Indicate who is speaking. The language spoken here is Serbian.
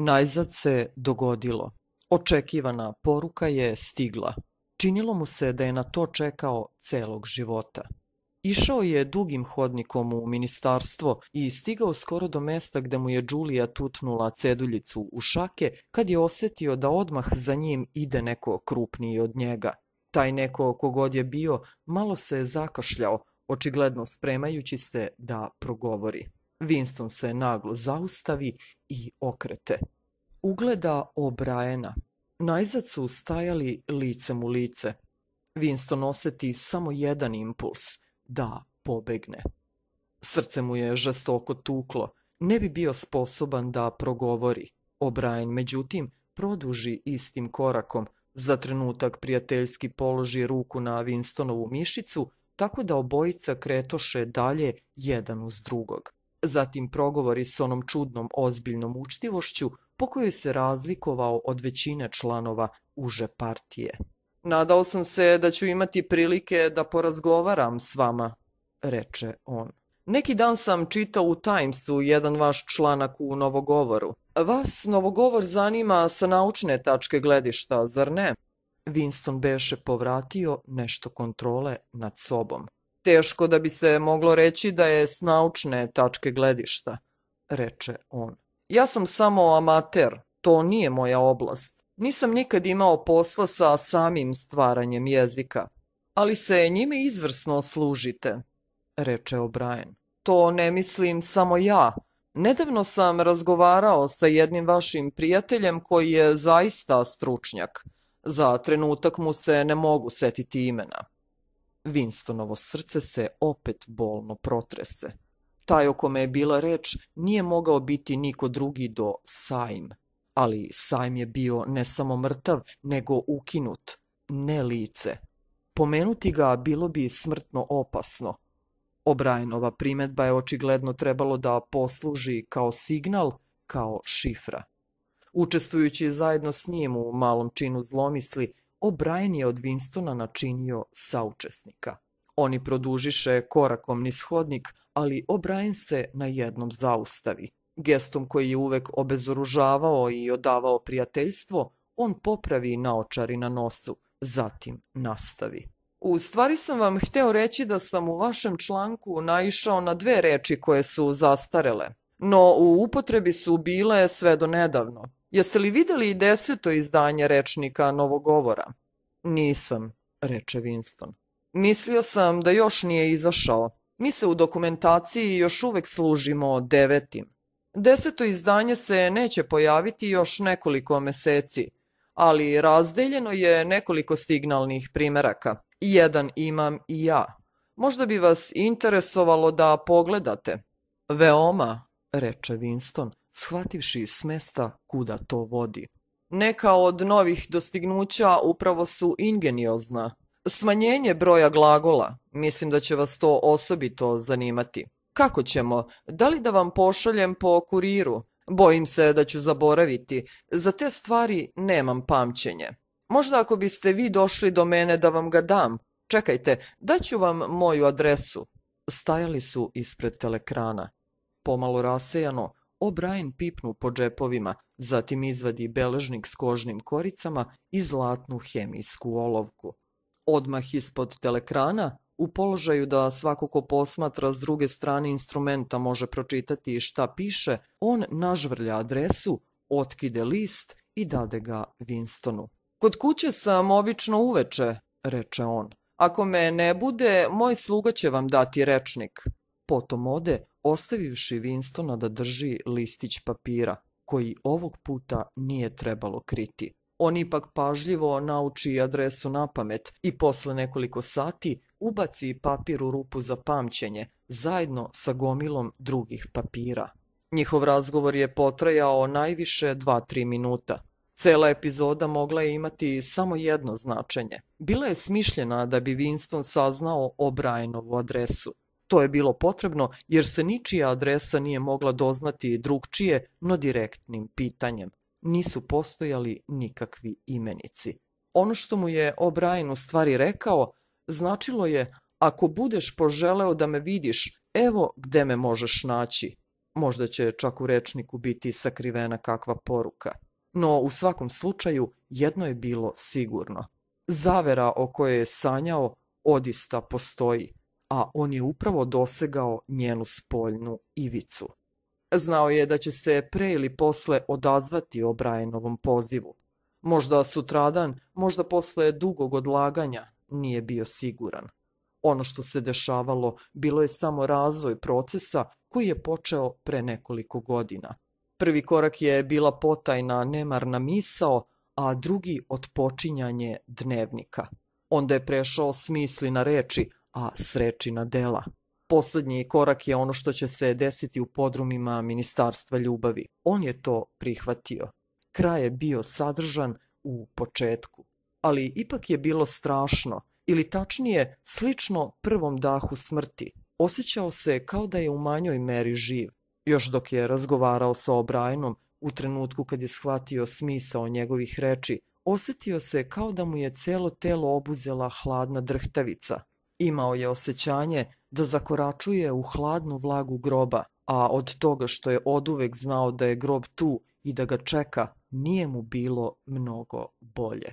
Speaker 1: Najzad se dogodilo. Očekivana poruka je stigla. Činilo mu se da je na to čekao celog života. Išao je dugim hodnikom u ministarstvo i stigao skoro do mesta gde mu je Đulija tutnula ceduljicu u šake kad je osetio da odmah za njim ide neko krupniji od njega. Taj neko, kogod je bio, malo se je zakašljao, očigledno spremajući se da progovori. Winston se naglo zaustavi i okrete. Ugleda O'Briena. Najzad su stajali licem u lice. Winston oseti samo jedan impuls, da pobegne. Srce mu je žestoko tuklo, ne bi bio sposoban da progovori. O'Brien, međutim, produži istim korakom, za trenutak prijateljski položi ruku na Winstonovu mišicu, tako da obojica kretoše dalje jedan uz drugog. Zatim progovori s onom čudnom ozbiljnom učtivošću po kojoj se razlikovao od većine članova uže partije. Nadao sam se da ću imati prilike da porazgovaram s vama, reče on. Neki dan sam čitao u Timesu jedan vaš članak u Novogovoru. Vas Novogovor zanima sa naučne tačke gledišta, zar ne? Winston beše povratio nešto kontrole nad sobom. Teško da bi se moglo reći da je s naučne tačke gledišta, reče on. Ja sam samo amater, to nije moja oblast. Nisam nikad imao posla sa samim stvaranjem jezika. Ali se njime izvrsno služite, reče O'Brien. To ne mislim samo ja. Nedavno sam razgovarao sa jednim vašim prijateljem koji je zaista stručnjak. Za trenutak mu se ne mogu setiti imena. Winstonovo srce se opet bolno protrese. Taj o kome je bila reč nije mogao biti niko drugi do Sajm. Ali Sajm je bio ne samo mrtav, nego ukinut, ne lice. Pomenuti ga bilo bi smrtno opasno. O'Brienova primetba je očigledno trebalo da posluži kao signal, kao šifra. Učestvujući zajedno s njim u malom činu zlomisli, O'Brien je od Winstona načinio saučesnika. Oni produžiše korakom niz hodnik, ali O'Brien se na jednom zaustavi. Gestom koji je uvek obezoružavao i odavao prijateljstvo, on popravi naočari na nosu, zatim nastavi. U stvari sam vam hteo reći da sam u vašem članku naišao na dve reči koje su zastarele, no u upotrebi su bile sve do nedavno. Jeste li videli 10. izdanje rečnika Novogovora? Nisam, reče Winston. Mislio sam da još nije izašao. Mi se u dokumentaciji još uvek služimo 9. 10. izdanje se neće pojaviti još nekoliko meseci, ali razdeljeno je nekoliko signalnih primeraka. Jedan imam i ja. Možda bi vas interesovalo da pogledate. Veoma, reče Winston, shvativši s mesta kuda to vodi. Neka od novih dostignuća upravo su ingeniozna. Smanjenje broja glagola, mislim da će vas to osobito zanimati. Kako ćemo? Da li da vam pošaljem po kuriru? Bojim se da ću zaboraviti. Za te stvari nemam pamćenje. Možda ako biste vi došli do mene da vam ga dam. Čekajte, daću vam moju adresu. Stajali su ispred telekrana. Pomalo rasejano, O'Brien pipnu po džepovima, zatim izvadi beležnik s kožnim koricama i zlatnu hemijsku olovku. Odmah ispod telekrana, u položaju da svako ko posmatra s druge strane instrumenta može pročitati šta piše, on nažvrlja adresu, otkide list i dade ga Winstonu. Kod kuće sam obično uveče, reče on. Ako me ne bude, moj sluga će vam dati rečnik. Potom ode, ostavivši Winstona da drži listić papira, koji ovog puta nije trebalo kriti. On ipak pažljivo nauči adresu napamet i posle nekoliko sati ubaci papir u rupu za pamćenje, zajedno sa gomilom drugih papira. Njihov razgovor je potrajao najviše 2-3 minuta. Cela epizoda mogla je imati samo jedno značenje. Bila je smišljena da bi Winston saznao O'Brienovu adresu. To je bilo potrebno jer se ničija adresa nije mogla doznati drugčije, no direktnim pitanjem. Nisu postojali nikakvi imenici. Ono što mu je O'Brien u stvari rekao, značilo je: ako budeš poželeo da me vidiš, evo gde me možeš naći. Možda će čak u rečniku biti sakrivena kakva poruka. No u svakom slučaju jedno je bilo sigurno. Zavera o kojoj je sanjao odista postoji, a on je upravo dosegao njenu spoljnu ivicu. Znao je da će se pre ili posle odazvati O'Brienovom pozivu. Možda sutradan, možda posle dugog odlaganja, nije bio siguran. Ono što se dešavalo bilo je samo razvoj procesa koji je počeo pre nekoliko godina. Prvi korak je bila potajna, nemarna misao, a drugi otpočinjanje dnevnika. Onda je prešao s misli na reči, a s reči na dela. Poslednji korak je ono što će se desiti u podrumima Ministarstva ljubavi. On je to prihvatio. Kraj je bio sadržan u početku. Ali ipak je bilo strašno, ili tačnije slično prvom dahu smrti. Osjećao se kao da je u manjoj meri živ. Još dok je razgovarao sa O'Brienom, u trenutku kad je shvatio smisao njegovih reči, osjetio se kao da mu je celo telo obuzela hladna drhtavica. Imao je osjećanje da zakoračuje u hladnu vlagu groba, a od toga što je oduvek znao da je grob tu i da ga čeka, nije mu bilo mnogo bolje.